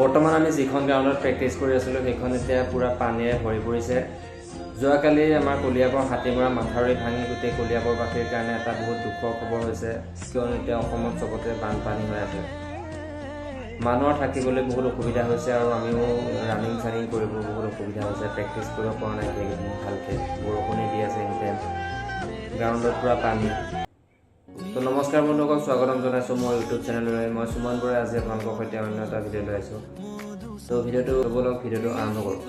বৰ্তমান আমি যিখন গ্ৰাউণ্ডত প্ৰেক্টিছ কৰি আছিলোঁ সেইখন এতিয়া পূৰা পানীৰে ভৰি পৰিছে। যোৱাকালি আমাৰ কলিয়াবৰ হাতীমৰা মাথাউৰি ভাঙি গোটেই কলিয়াবৰবাসীৰ কাৰণে এটা বহুত দুখৰ খবৰ হৈছে, কিয়নো এতিয়া অসমত চবতে বানপানী হৈ আছে। মানুহৰ থাকিবলৈ বহুত অসুবিধা হৈছে আৰু আমিও ৰানিং চানিং কৰিব বহুত অসুবিধা হৈছে। প্ৰেক্টিছ কৰিব পৰা নাই সেইকেইদিন ভালকৈ, বৰষুণে দি আছে এনিটাইম, গ্ৰাউণ্ডত পূৰা পানী। তো নমস্কাৰ বন্ধুসকল, স্বাগতম জনাইছোঁ মোৰ ইউটিউব চেনেললৈ। মই সুমন বৰাই আজি আপোনালোকৰ সৈতে অন্য এটা ভিডিঅ' লৈ আছোঁ। তো ভিডিঅ'টো আৰম্ভ কৰোঁ।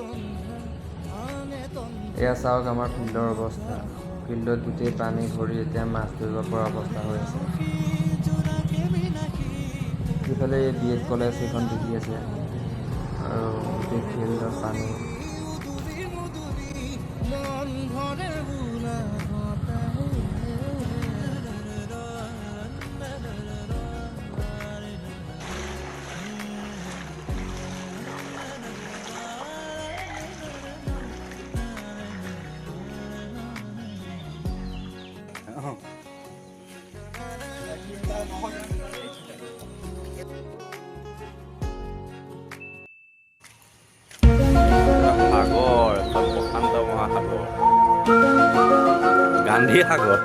এয়া চাওক আমাৰ ফিল্ডৰ অৱস্থা। ফিল্ডত গোটেই পানী ভৰি এতিয়া মাছ ধৰিব পৰা অৱস্থা হৈ আছে। সিফালে BS কলেজ সেইখন দেখি আছে আৰু গোটেই ফিল্ডত পানী। সাগৰ, প্ৰশান্ত মহাসাগৰ, গান্ধী সাগৰ।